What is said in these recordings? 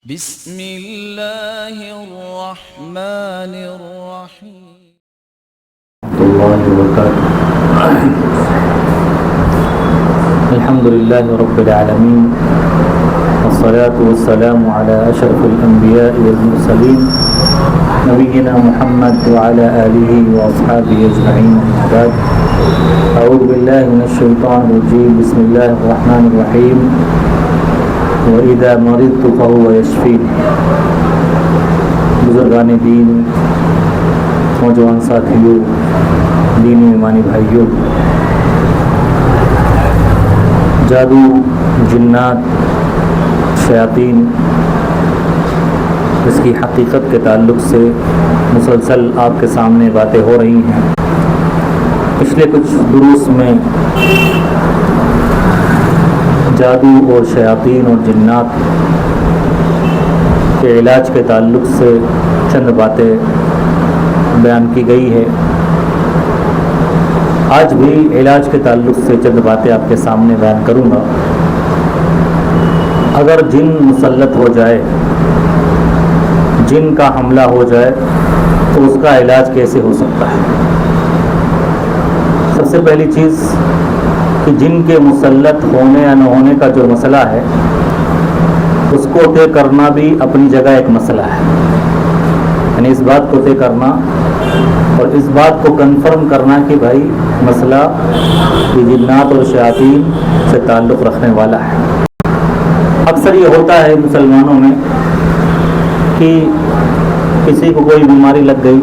بسم اللہ الرحمن الرحیم اللہ وبرکاتہ۔ الحمد للہ رب العالمین والصلاة والسلام علی اشرف الانبیاء والمرسلین نبینا محمد وعلی آلہ واصحابہ اجمعین اما بعد۔ اعوذ باللہ من الشیطان الرجیم، بسم اللہ الرحمن الرحیم۔ وَإِذَا مَرِضْتُ فَهُوَ يَشْفِينِ۔ بزرگان دین، نوجوان ساتھیوں، دینی ایمانی بھائیوں، جادو، جنات، شیاطین، اس کی حقیقت کے تعلق سے مسلسل آپ کے سامنے باتیں ہو رہی ہیں۔ پچھلے کچھ دروس میں جادو اور شیاطین اور جنات کے علاج کے تعلق سے چند باتیں بیان کی گئی ہے۔ آج بھی علاج کے تعلق سے چند باتیں آپ کے سامنے بیان کروں گا۔ اگر جن مسلط ہو جائے، جن کا حملہ ہو جائے، تو اس کا علاج کیسے ہو سکتا ہے؟ سب سے پہلی چیز کہ جن کے مسلط ہونے یا نہ ہونے کا جو مسئلہ ہے، اس کو طے کرنا بھی اپنی جگہ ایک مسئلہ ہے۔ یعنی اس بات کو طے کرنا اور اس بات کو کنفرم کرنا کہ بھائی مسئلہ یہ جنات اور شیاطین سے تعلق رکھنے والا ہے۔ اکثر یہ ہوتا ہے مسلمانوں میں کہ کسی کو کوئی بیماری لگ گئی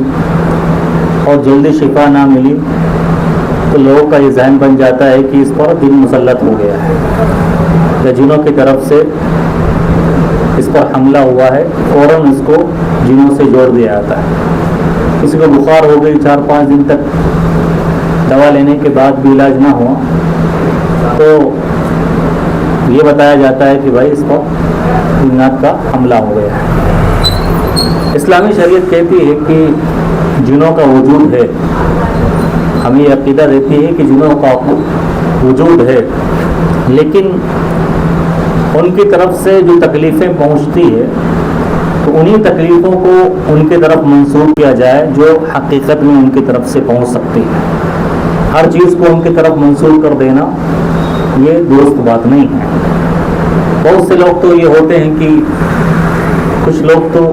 اور جلدی شفا نہ ملی تو لوگوں کا یہ ذہن بن جاتا ہے کہ اس پر جن مسلط ہو گیا ہے یا جنوں کی طرف سے اس پر حملہ ہوا ہے، فوراً اس کو جنوں سے جوڑ دیا جاتا ہے۔ کسی کو بخار ہو گئی، 4-5 دن تک دوا لینے کے بعد بھی علاج نہ ہوا تو یہ بتایا جاتا ہے کہ بھائی اس پر جنات کا حملہ ہو گیا ہے۔ اسلامی شریعت کہتی ہے کہ جنوں کا وجود ہے، ہمیں یہ عقیدہ دیتی ہے کہ جنوں کا وجود ہے، لیکن ان کی طرف سے جو تکلیفیں پہنچتی ہے تو انہی تکلیفوں کو ان کی طرف منسوب کیا جائے جو حقیقت میں ان کی طرف سے پہنچ سکتی ہے۔ ہر چیز کو ان کی طرف منسوب کر دینا یہ درست بات نہیں ہے۔ بہت سے لوگ تو یہ ہوتے ہیں کہ کچھ لوگ تو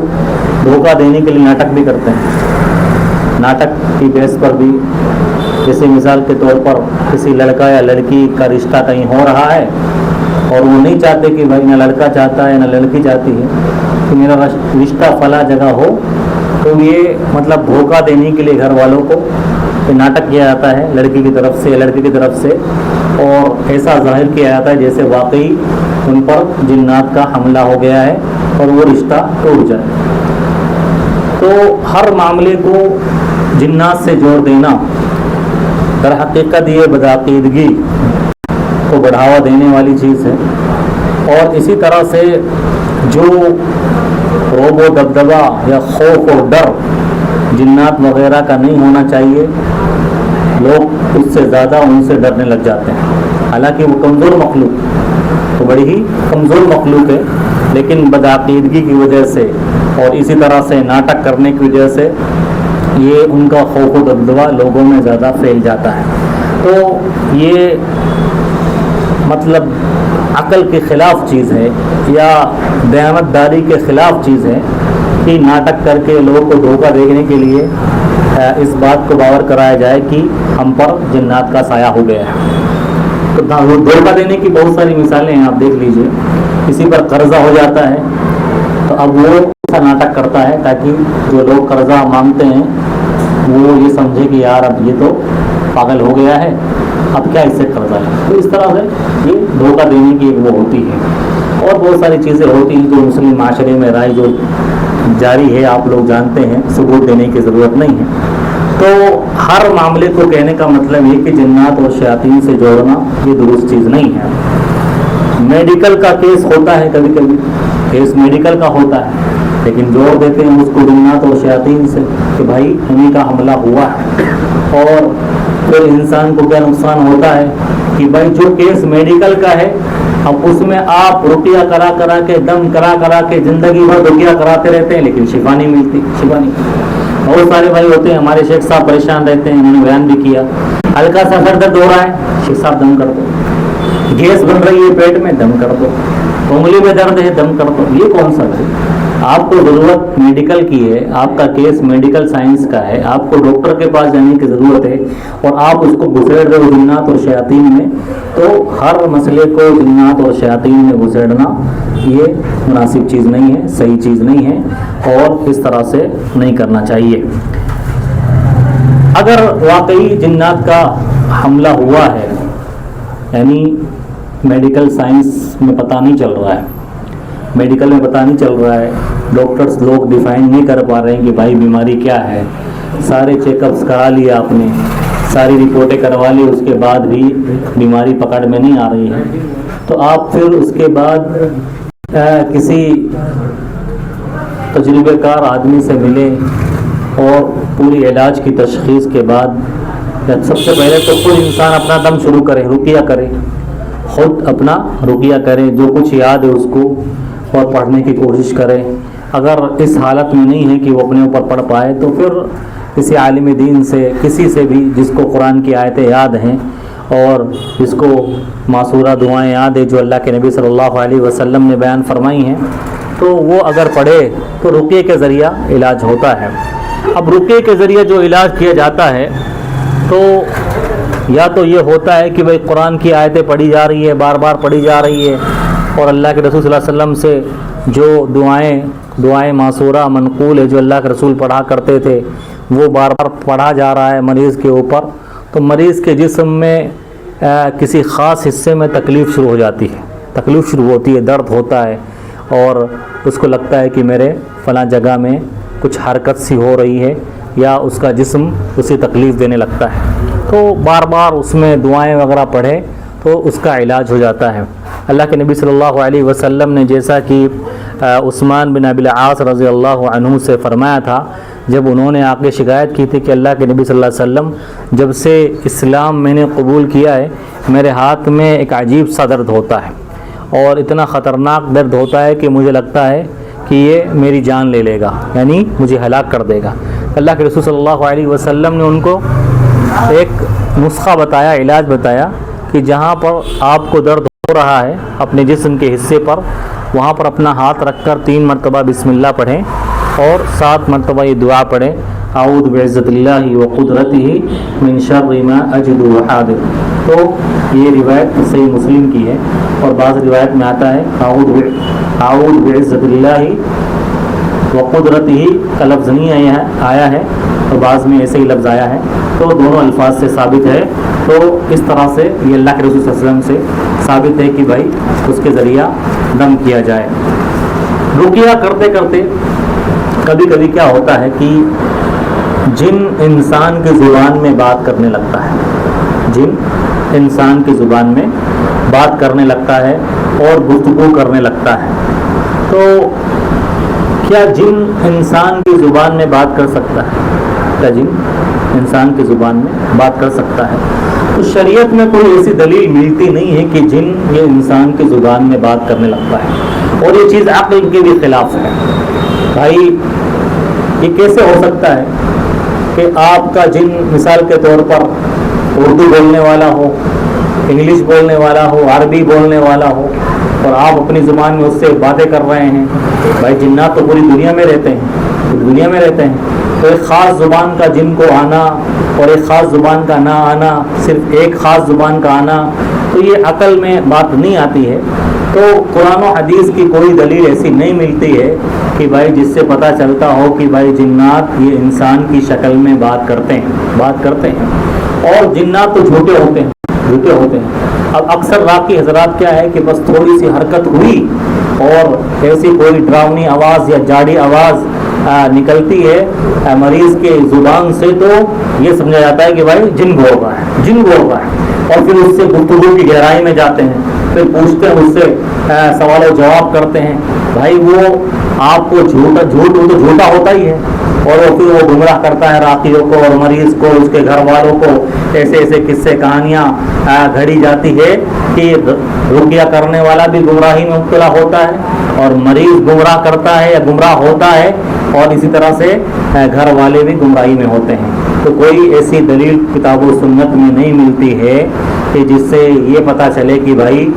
دھوکہ دینے کے لیے ناٹک بھی کرتے ہیں۔ ناٹک کی بیس پر بھی، جیسے مثال کے طور پر کسی لڑکا یا لڑکی کا رشتہ کہیں ہو رہا ہے اور وہ نہیں چاہتے کہ بھائی نہ لڑکا چاہتا ہے نہ لڑکی چاہتی ہے کہ میرا رشتہ فلاں جگہ ہو، تو یہ مطلب دھوکہ دینے کے لیے گھر والوں کو یہ ناٹک کیا جاتا ہے لڑکی کی طرف سے، لڑکے کی طرف سے، اور ایسا ظاہر کیا جاتا ہے جیسے واقعی ان پر جنات کا حملہ ہو گیا ہے اور وہ رشتہ ٹوٹ جائے۔ تو ہر معاملے کو جنات سے جوڑ دینا در حقیقت یہ بدعقیدگی کو بڑھاوا دینے والی چیز ہے، اور اسی طرح سے جو رعب و دبدبہ یا خوف و ڈر جنات وغیرہ کا نہیں ہونا چاہیے، لوگ اس سے زیادہ ان سے ڈرنے لگ جاتے ہیں۔ حالانکہ وہ کمزور مخلوق، وہ بڑی ہی کمزور مخلوق ہے، لیکن بدعقیدگی کی وجہ سے اور اسی طرح سے ناٹک کرنے کی وجہ سے یہ ان کا خوف و دبدبہ لوگوں میں زیادہ پھیل جاتا ہے۔ تو یہ مطلب عقل کے خلاف چیز ہے یا دیانت داری کے خلاف چیز ہے کہ ناٹک کر کے لوگوں کو دھوکہ دینے کے لیے اس بات کو باور کرایا جائے کہ ہم پر جنات کا سایہ ہو گیا ہے۔ تو دھوکہ دینے کی بہت ساری مثالیں ہیں، آپ دیکھ لیجئے۔ کسی پر قرضہ ہو جاتا ہے تو اب وہ ایسا ناٹک کرتا ہے تاکہ جو لوگ قرضہ مانگتے ہیں وہ یہ سمجھے کہ یار اب یہ تو پاگل ہو گیا ہے، اب کیا اس سے قرضہ ہے۔ تو اس طرح سے یہ دھوکہ دینے کی وہ ہوتی ہے، اور بہت ساری چیزیں ہوتی ہیں جو مسلم معاشرے میں رائے جو جاری ہے، آپ لوگ جانتے ہیں، ثبوت دینے کی ضرورت نہیں ہے۔ تو ہر معاملے کو کہنے کا مطلب یہ کہ جنات اور شیاطین سے جوڑنا یہ درست چیز نہیں ہے۔ میڈیکل کا کیس ہوتا ہے، کبھی کبھی کیس میڈیکل کا ہوتا ہے، لیکن جوڑ دیتے ہیں اس کو جنات اور شیاطین سے کہ بھائی انہیں کا حملہ ہوا ہے۔ اور پھر انسان کو کیا نقصان ہوتا ہے کہ بھائی جو کیس میڈیکل کا ہے اب اس میں آپ رقیہ کرا کرا کے دم کرا کے زندگی بھر رقیہ کراتے رہتے ہیں لیکن شفا نہیں ملتی، شفا نہیں۔ بہت سارے بھائی ہوتے ہیں، ہمارے شیخ صاحب پریشان رہتے ہیں، انہوں نے بیان بھی کیا، ہلکا سا سر درد ہو رہا ہے، شیخ صاحب دم کر دو، گیس بن رہی ہے پیٹ میں، دم کر دو، انگلی میں درد ہے، دم کر دو۔ یہ کون سا ہے؟ آپ کو ضرورت میڈیکل کی ہے، آپ کا کیس میڈیکل سائنس کا ہے، آپ کو ڈاکٹر کے پاس جانے کی ضرورت ہے، اور آپ اس کو گھسیڑ رہے ہو جنات اور شیاطین میں، تو ہر مسئلے کو جنات اور شیاطین میں گھسیڑنا یہ مناسب چیز نہیں ہے، صحیح چیز نہیں ہے، اور اس طرح سے نہیں کرنا چاہیے۔ اگر واقعی جنات کا حملہ ہوا ہے، یعنی میڈیکل سائنس میں پتہ نہیں چل رہا ہے، میڈیکل میں پتہ نہیں چل رہا ہے، ڈاکٹرز لوگ ڈیفائن نہیں کر پا رہے ہیں کہ بھائی بیماری کیا ہے، سارے چیک اپس کرا لیے آپ نے، ساری رپورٹیں کروا لی، اس کے بعد بھی بیماری پکڑ میں نہیں آ رہی ہے، تو آپ پھر اس کے بعد کسی تجربے کار آدمی سے ملیں اور پوری علاج کی تشخیص کے بعد سب سے پہلے تو خود انسان اپنا دم شروع کرے، رقیہ کرے، خود اپنا رقیہ کرے، جو کچھ یاد ہے اس کو اور پڑھنے کی کوشش کرے۔ اگر اس حالت میں نہیں ہے کہ وہ اپنے اوپر پڑھ پائے تو پھر کسی عالم دین سے، کسی سے بھی جس کو قرآن کی آیتیں یاد ہیں اور جس کو معصورہ دعائیں یاد ہیں جو اللہ کے نبی صلی اللہ علیہ وسلم نے بیان فرمائی ہیں، تو وہ اگر پڑھے تو رقیے کے ذریعہ علاج ہوتا ہے۔ اب رقیے کے ذریعے جو علاج کیا جاتا ہے تو یا تو یہ ہوتا ہے کہ بھئی قرآن کی آیتیں پڑھی جا رہی ہے، بار بار پڑھی جا رہی ہے، اور اللہ کے رسول صلی اللہ علیہ وسلم سے جو دعائیں معصورہ منقول ہے جو اللہ کے رسول پڑھا کرتے تھے وہ بار بار پڑھا جا رہا ہے مریض کے اوپر، تو مریض کے جسم میں کسی خاص حصے میں تکلیف شروع ہو جاتی ہے، تکلیف شروع ہوتی ہے، درد ہوتا ہے، اور اس کو لگتا ہے کہ میرے فلاں جگہ میں کچھ حرکت سی ہو رہی ہے، یا اس کا جسم اسی تکلیف دینے لگتا ہے، تو بار بار اس میں دعائیں وغیرہ پڑھے تو اس کا علاج ہو جاتا ہے۔ اللہ کے نبی صلی اللہ علیہ وسلم نے جیسا کہ عثمان بن ابی العاص رضی اللہ عنہ سے فرمایا تھا، جب انہوں نے آ کے شکایت کی تھی کہ اللہ کے نبی صلی اللہ علیہ وسلم جب سے اسلام میں نے قبول کیا ہے میرے ہاتھ میں ایک عجیب سا درد ہوتا ہے، اور اتنا خطرناک درد ہوتا ہے کہ مجھے لگتا ہے کہ یہ میری جان لے لے گا، یعنی مجھے ہلاک کر دے گا۔ اللہ کے رسول صلی اللہ علیہ وسلم نے ان کو ایک نسخہ بتایا، علاج بتایا کہ جہاں پر آپ کو درد ہو رہا ہے اپنے جسم کے حصے پر، وہاں پر اپنا ہاتھ رکھ کر 3 مرتبہ بسم اللہ پڑھیں اور 7 مرتبہ یہ دعا پڑھیں، اعوذ بعزت اللہ وقدرتہ من شر ما اجد وحاذر۔ تو یہ روایت صحیح مسلم کی ہے، اور بعض روایت میں آتا ہے اعوذ بعزت اللہ وقدرتہ کا لفظ نہیں آیا ہے، اور بعض میں ایسے ہی لفظ آیا ہے، تو دونوں الفاظ سے ثابت ہے۔ تو اس طرح سے یہ اللہ کے رسول صلی اللہ علیہ وسلم سے ثابت ہے کہ بھائی اس کے ذریعہ دم کیا جائے۔ رقیہ کرتے کرتے کبھی کبھی کیا ہوتا ہے کہ جن انسان کی زبان میں بات کرنے لگتا ہے، جن انسان کی زبان میں بات کرنے لگتا ہے اور گفتگو کرنے لگتا ہے، تو کیا جن انسان کی زبان میں بات کر سکتا ہے؟ کیا جن انسان کی زبان میں بات کر سکتا ہے؟ تو شریعت میں کوئی ایسی دلیل ملتی نہیں ہے کہ جن یہ انسان کی زبان میں بات کرنے لگتا ہے، اور یہ چیز عقل کے بھی خلاف ہے۔ بھائی یہ کیسے ہو سکتا ہے کہ آپ کا جن مثال کے طور پر اردو بولنے والا ہو، انگلش بولنے والا ہو، عربی بولنے والا ہو، اور آپ اپنی زبان میں اس سے باتیں کر رہے ہیں؟ بھائی جنات تو پوری دنیا میں رہتے ہیں، پوری دنیا میں رہتے ہیں، تو ایک خاص زبان کا جن کو آنا اور ایک خاص زبان کا نہ آنا، صرف ایک خاص زبان کا آنا، تو یہ عقل میں بات نہیں آتی ہے۔ تو قرآن و حدیث کی کوئی دلیل ایسی نہیں ملتی ہے کہ بھائی جس سے پتہ چلتا ہو کہ بھائی جنات یہ انسان کی شکل میں بات کرتے ہیں، اور جنات تو جھوٹے ہوتے ہیں۔ اب اکثر راقی حضرات کیا ہے کہ بس تھوڑی سی حرکت ہوئی اور ایسی کوئی ڈراؤنی آواز یا جاڑی آواز نکلتی ہے مریض کے زبان سے، تو یہ سمجھا جاتا ہے کہ بھائی جن بول رہا ہے، اور پھر اس سے گفتگو کی گہرائی میں جاتے ہیں، پھر پوچھتے ہیں اس سے، سوال و جواب کرتے ہیں۔ بھائی وہ آپ کو جھوٹ وہ تو جھوٹا ہوتا ہی ہے، اور پھر وہ گمراہ کرتا ہے راقیوں کو اور مریض کو، اس کے گھر والوں کو، ایسے ایسے قصے کہانیاں گھڑی جاتی ہے کہ رقیہ کرنے والا بھی گمراہی میں مبتلا ہوتا ہے اور مریض گمراہ کرتا ہے یا گمراہ ہوتا ہے، اور اسی طرح سے گھر والے بھی گمراہی میں ہوتے ہیں۔ تو کوئی ایسی دلیل کتاب و سنت میں نہیں ملتی ہے کہ جس سے یہ پتہ چلے کہ بھائی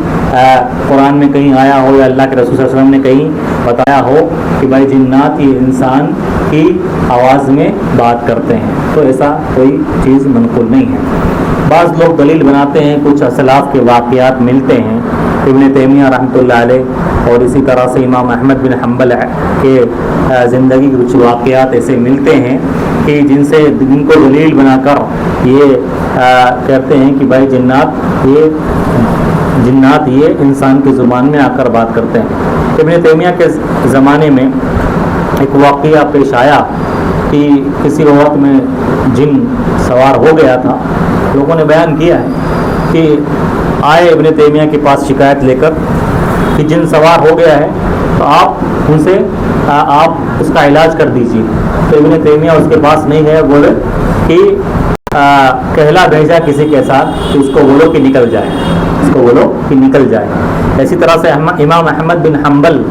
قرآن میں کہیں آیا ہو یا اللہ کے رسول صلی اللہ علیہ وسلم نے کہیں بتایا ہو کہ بھائی جنات یہ انسان کی آواز میں بات کرتے ہیں، تو ایسا کوئی چیز منقول نہیں ہے۔ بعض لوگ دلیل بناتے ہیں، کچھ اسلاف کے واقعات ملتے ہیں، ابن تیمیہ رحمۃ اللہ علیہ اور اسی طرح سے امام احمد بن حنبل کے زندگی کے کچھ واقعات ایسے ملتے ہیں کہ جن کو دلیل بنا کر یہ کہتے ہیں کہ بھائی جنات یہ انسان کی زبان میں آ کر بات کرتے ہیں۔ ابن تیمیہ کے زمانے میں ایک واقعہ پیش آیا کہ کسی وقت میں جن سوار ہو گیا تھا، لوگوں نے بیان کیا ہے کہ آئے ابن تیمیہ کے پاس شکایت لے کر کہ جن سوار ہو گیا ہے تو آپ ان سے آپ اس کا علاج کر دیجیے۔ تو ابن تیمیہ اس کے پاس نہیں ہے، بولے کہ کہلا بھیجا کسی کے ساتھ کہ اس کو بولو کہ نکل جائے، اس کو بولو کہ نکل جائے۔ اسی طرح سے امام احمد بن حنبل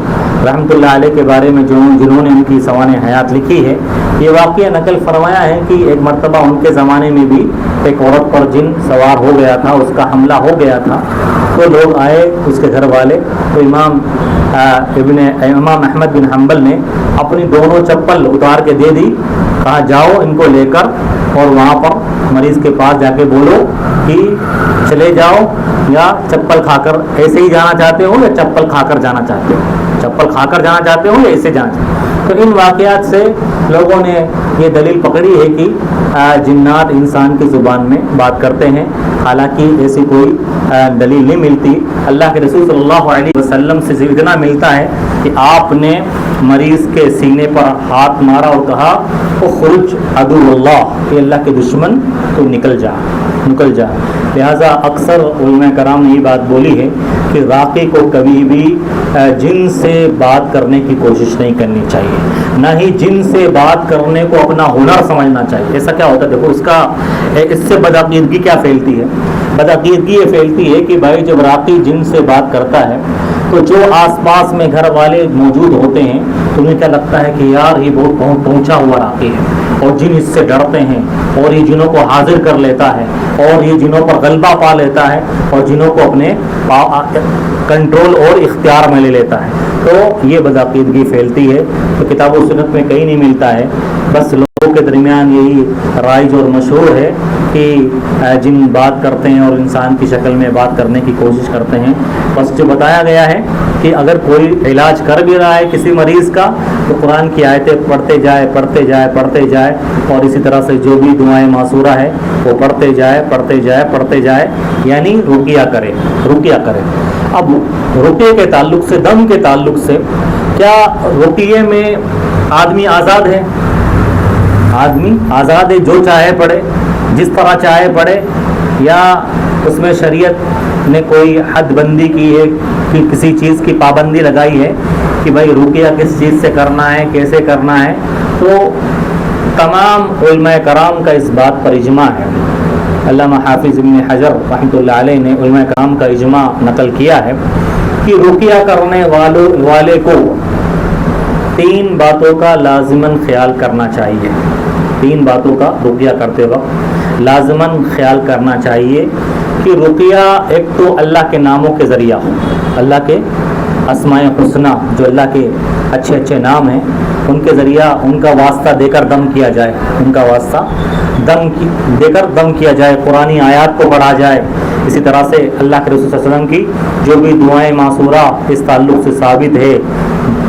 رحمۃ اللہ علیہ کے بارے میں جنہوں نے ان کی سوانح حیات لکھی ہے، یہ واقعہ نقل فرمایا ہے کہ ایک مرتبہ ان کے زمانے میں بھی ایک عورت پر جن سوار ہو گیا تھا، اس کا حملہ ہو گیا تھا، تو لوگ آئے اس کے گھر والے، تو امام احمد بن حنبل نے اپنی دونوں چپل اتار کے دے دی، کہا جاؤ ان کو لے کر اور وہاں پر مریض کے پاس جا کے بولو کہ چلے جاؤ، یا چپل کھا کر ایسے ہی جانا چاہتے ہو یا چپل کھا کر جانا چاہتے ہو، چپل کھا کر جانا چاہتے ہو یا ایسے جانا چاہتے ہو۔ تو ان واقعات سے لوگوں نے یہ دلیل پکڑی ہے کہ جنات انسان کی زبان میں بات کرتے ہیں، حالانکہ ایسی کوئی دلیل نہیں ملتی۔ اللہ کے رسول صلی اللہ علیہ وسلم سے اتنا ملتا ہے کہ آپ نے مریض کے سینے پر ہاتھ مارا اور کہا اخرج عدو اللہ، کہ اللہ کے دشمن تو نکل جا۔ لہٰذا اکثر علماء کرام نے یہ بات بولی ہے کہ راقی کو کبھی بھی جن سے بات کرنے کی کوشش نہیں کرنی چاہیے، نہ ہی جن سے بات کرنے کو اپنا ہنر سمجھنا چاہیے۔ ایسا کیا ہوتا ہے، دیکھو اس سے بدعقیدگی کیا پھیلتی ہے؟ بدعقیدگی یہ پھیلتی ہے کہ بھائی جب راقی جن سے بات کرتا ہے تو جو آس پاس میں گھر والے موجود ہوتے ہیں تو انہیں کیا لگتا ہے کہ یار یہ بہت پہنچا ہوا راقی ہے، اور جن اس سے ڈرتے ہیں، اور یہ جنوں کو حاضر کر لیتا ہے، اور یہ جنوں پر غلبہ پا لیتا ہے، اور جنوں کو اپنے کنٹرول اور اختیار میں لے لیتا ہے۔ تو یہ بدعقیدگی پھیلتی ہے، تو کتاب و سنت میں کہیں نہیں ملتا ہے، بس لوگوں کے درمیان یہی رائج اور مشہور ہے کہ جن بات کرتے ہیں اور انسان کی شکل میں بات کرنے کی کوشش کرتے ہیں۔ بس جو بتایا گیا ہے کہ اگر کوئی علاج کر بھی رہا ہے کسی مریض کا تو قرآن کی آیتیں پڑھتے جائے، اور اسی طرح سے جو بھی دعائیں معصورہ ہے وہ پڑھتے جائے، یعنی رقیہ کرے۔ اب رقیے کے تعلق سے، دم کے تعلق سے، کیا رقیے میں آدمی آزاد ہے؟ آدمی آزاد ہے، جو چاہے پڑھے، جس طرح چاہے پڑھے، یا اس میں شریعت نے کوئی حد بندی کی ہے کہ کسی چیز کی پابندی لگائی ہے کہ بھائی رقیہ کس چیز سے کرنا ہے، کیسے کرنا ہے؟ تو تمام علماء کرام کا اس بات پر اجماع ہے۔ علامہ حافظ ابن حجر رحمۃ اللہ علیہ نے علماء کرام کا اجماع نقل کیا ہے کہ رقیہ کرنے والے کو 3 باتوں کا لازماً خیال کرنا چاہیے۔ 3 باتوں کا رقیہ کرتے وقت لازماً خیال کرنا چاہیے کہ رقیہ ایک تو اللہ کے ناموں کے ذریعہ ہو، اللہ کے اسماء حسنہ جو اللہ کے اچھے نام ہیں ان کے ذریعہ ان کا واسطہ دے کر دم کیا جائے، دم کیا جائے، قرآنی آیات کو پڑھا جائے۔ اسی طرح سے اللہ کے رسول صلی اللہ علیہ وسلم کی جو بھی دعائیں معصورہ اس تعلق سے ثابت ہے،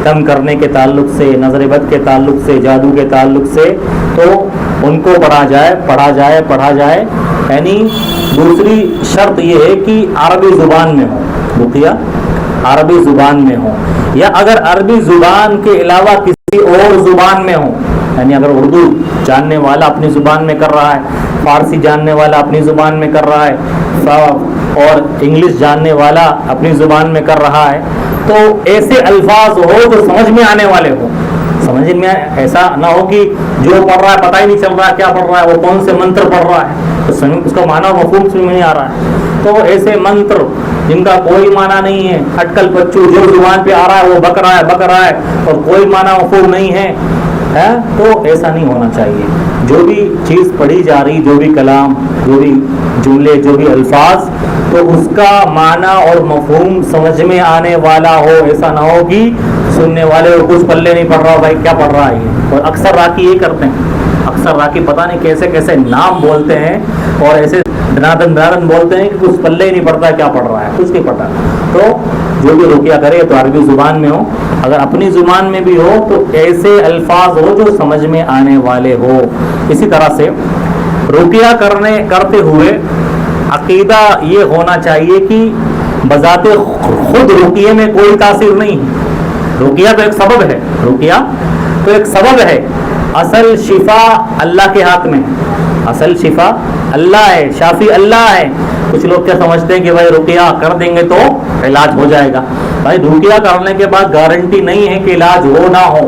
دم کرنے کے تعلق سے، نظر بد کے تعلق سے، جادو کے تعلق سے، تو ان کو پڑھا جائے۔ یعنی دوسری شرط یہ ہے کہ عربی زبان میں ہو، رقیہ عربی زبان میں ہو، یا اگر عربی زبان کے علاوہ کسی اور زبان میں ہو، یعنی اگر اردو جاننے والا اپنی زبان میں کر رہا ہے، فارسی جاننے والا اپنی زبان میں کر رہا ہے، اور انگلش جاننے والا اپنی زبان میں کر رہا ہے، تو ایسے الفاظ ہو جو سمجھ میں آنے والے ہوں، سمجھ میں ایسا نہ ہو کہ جو پڑھ رہا ہے پتہ ہی نہیں چل رہا ہے کیا پڑھ رہا ہے، وہ کون سے منتر پڑھ رہا ہے تو اس کا معنی مفہوم سمجھ میں نہیں آ رہا ہے. تو ایسے منتر جن کا کوئی معنی نہیں ہے، اٹکل پچو جو زبان پہ آ رہا ہے وہ بک رہا ہے اور کوئی معنی مفہوم نہیں ہے، تو ایسا نہیں ہونا چاہیے. جو بھی چیز پڑھی جا رہی، جو بھی کلام، جو بھی جملے، جو بھی الفاظ، تو اس کا معنی اور مفہوم سمجھ میں آنے والا ہو. ایسا نہ ہو کہ سننے والے کو کچھ پلے نہیں پڑ رہا ہو، بھائی کیا پڑھ رہا ہے یہ. اور اکثر راکی یہ کرتے ہیں، اکثر راکی پتہ نہیں کیسے کیسے نام بولتے ہیں اور ایسے دھنادن بولتے ہیں کہ کچھ پلے ہی نہیں پڑتا کیا پڑھ رہا ہے، کچھ نہیں پڑھتا. تو جو بھی رقیہ کرے تو عربی زبان میں ہو، اگر اپنی زبان میں بھی ہو تو ایسے الفاظ ہو جو سمجھ میں آنے والے ہو. اسی طرح سے رقیہ کرتے ہوئے عقیدہ یہ ہونا چاہیے کہ بذات خود رقیے میں کوئی تاثیر نہیں ہے. رقیہ تو ایک سبب ہے، رقیہ تو ایک سبب ہے. اصل شفا اللہ کے ہاتھ میں، اصل شفا اللہ ہے، شافی اللہ ہے. کچھ لوگ کیا سمجھتے ہیں کہ بھائی رقیہ کر دیں گے تو علاج ہو جائے گا. بھائی رقیہ کرنے کے بعد گارنٹی نہیں ہے کہ علاج ہو نہ ہو.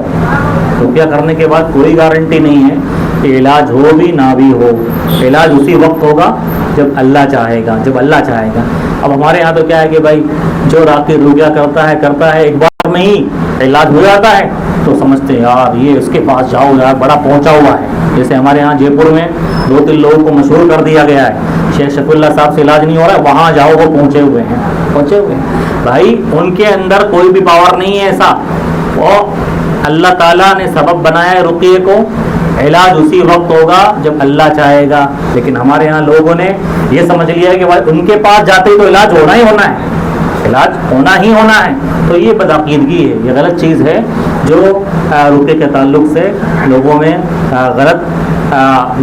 رقیہ کرنے کے بعد کوئی گارنٹی نہیں ہے کہ علاج ہو بھی نہ بھی ہو. علاج اسی وقت ہوگا جب اللہ چاہے گا، جب اللہ چاہے گا. اب ہمارے یہاں تو کیا ہے کہ بھائی جو راقی رقیہ کرتا ہے ایک بار میں ہی علاج ہو جاتا ہے تو سمجھتے ہیں یار یہ اس کے پاس جاؤ یار بڑا پہنچا ہوا ہے. جیسے ہمارے یہاں جے پور میں 2-3 لوگوں کو مشہور کر دیا گیا ہے، شیخ شفیع اللہ صاحب سے علاج نہیں ہو رہا ہے، وہاں جاؤ وہ پہنچے ہوئے ہیں. بھائی ان کے اندر کوئی بھی پاور نہیں ہے ایسا. وہ اللہ تعالیٰ نے سبب بنایا ہے رقیے کو، علاج اسی وقت ہوگا جب اللہ چاہے گا. لیکن ہمارے یہاں لوگوں نے یہ سمجھ لیا ہے کہ بھائی ان کے پاس جاتے تو علاج ہونا ہی ہونا ہے، علاج ہونا ہی ہونا ہے. تو یہ بدعقیدگی ہے، یہ غلط چیز ہے جو رقیے کے تعلق سے لوگوں میں غلط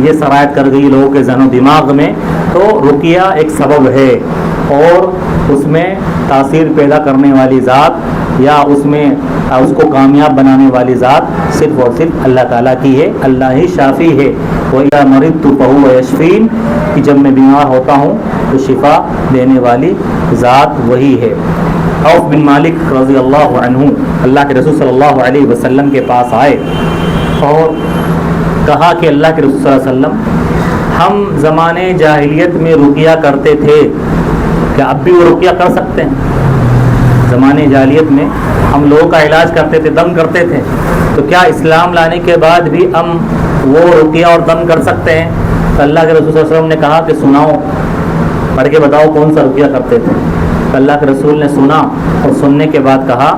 یہ شرائط کر گئی لوگوں کے ذہن و دماغ میں. تو رقیہ ایک سبب ہے اور اس میں تاثیر پیدا کرنے والی ذات یا اس میں اس کو کامیاب بنانے والی ذات صرف اور صرف اللہ تعالیٰ کی ہے. اللہ ہی شافی ہے. وَإِذَا مَرِضْتُ فَهُوَ يَشْفِينِ کہ جب میں بیمار ہوتا ہوں تو شفا دینے والی ذات وہی ہے. عوف بن مالک رضی اللہ عنہ اللہ کے رسول صلی اللہ علیہ وسلم کے پاس آئے اور کہا کہ اللہ کے رسول صلی اللہ علیہ وسلم ہم زمانے جاہلیت میں رقیہ کرتے تھے، کیا اب بھی وہ رقیہ کر سکتے ہیں؟ زمانے جاہلیت میں ہم لوگوں کا علاج کرتے تھے، دم کرتے تھے، تو کیا اسلام لانے کے بعد بھی ہم وہ رقیہ اور دم کر سکتے ہیں؟ تو اللہ کے رسول صلی اللہ علیہ وسلم نے کہا کہ سناؤ، پڑھ کے بتاؤ کون سا رقیہ کرتے تھے. تو اللہ کے رسول نے سنا اور سننے کے بعد کہا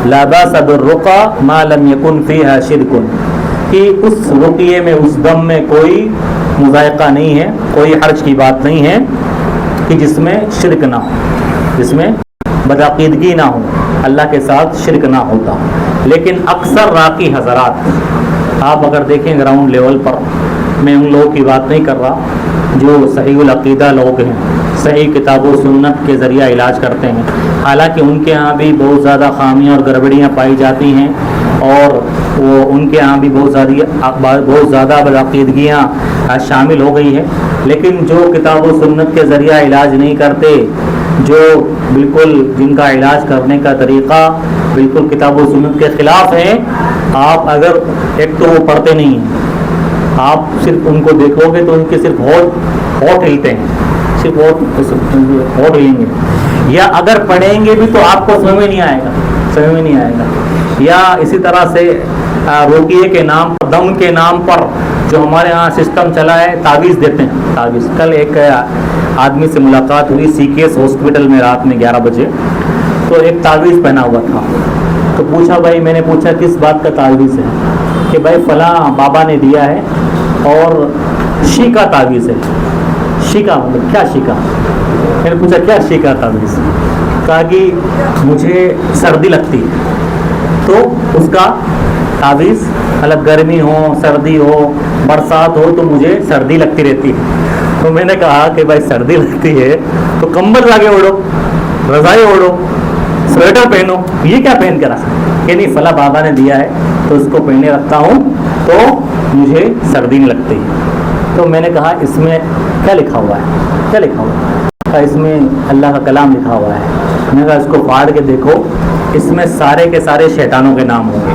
لا باس بالرقى ما لم يكن فيها شرك کہ اس رقیے میں اس دم میں کوئی مذائقہ نہیں ہے، کوئی حرج کی بات نہیں ہے کہ جس میں شرک نہ ہو، جس میں بدعقیدگی نہ ہو، اللہ کے ساتھ شرک نہ ہوتا. لیکن اکثر راقی حضرات آپ اگر دیکھیں گراؤنڈ لیول پر، میں ان لوگوں کی بات نہیں کر رہا جو صحیح العقیدہ لوگ ہیں، صحیح کتاب و سنت کے ذریعہ علاج کرتے ہیں، حالانکہ ان کے ہاں بھی بہت زیادہ خامیاں اور گڑبڑیاں پائی جاتی ہیں اور وہ ان کے ہاں بھی بہت زیادہ بدعقیدگیاں شامل ہو گئی ہیں. لیکن جو کتاب و سنت کے ذریعہ علاج نہیں کرتے، جو بالکل جن کا علاج کرنے کا طریقہ بالکل کتاب و سنت کے خلاف ہے، آپ اگر ایک تو وہ پڑھتے نہیں ہیں، آپ صرف ان کو دیکھو گے تو ان کے صرف ہوٹ ہلتے ہیں، صرف ہوٹ ہلیں گے، یا اگر پڑھیں گے بھی تو آپ کو سمجھ میں نہیں آئے گا. یا اسی طرح سے رقیے کے نام پر، دم کے نام پر جو ہمارے ہاں سسٹم چلا ہے، تعویذ دیتے ہیں. تعویذ کل ایک آدمی سے ملاقات ہوئی CKS ہاسپٹل میں رات میں 11 بجے، تو ایک تعویذ پہنا ہوا تھا. تو پوچھا بھائی، میں نے پوچھا کس بات کا تعویذ ہے؟ کہ بھائی فلاں بابا نے دیا ہے اور شیکا تعویذ ہے. شیکا مطلب کیا شیکا؟ میں نے پوچھا کیا شیکا تعویذ؟ کہا کہ مجھے سردی لگتی ہے تو اس کا تعویذ، مطلب گرمی ہو، سردی ہو، برسات ہو تو مجھے سردی لگتی رہتی ہے. تو میں نے کہا کہ بھائی سردی لگتی ہے تو کمبل لا کے اوڑھو، رضائی اوڑھو، سویٹر پہنو، یہ کیا پہن کے رکھا؟ کہ نہیں فلاں بابا نے دیا ہے تو اس کو پہنے رکھتا ہوں تو مجھے سردی نہیں لگتی. تو میں نے کہا اس میں کیا لکھا ہوا ہے؟ کیا لکھا ہوا ہے؟ کہا اس میں اللہ کا کلام لکھا ہوا ہے. میں نے کہا اس کو پھاڑ کے دیکھو، اس میں سارے کے سارے شیطانوں کے نام ہوں گے.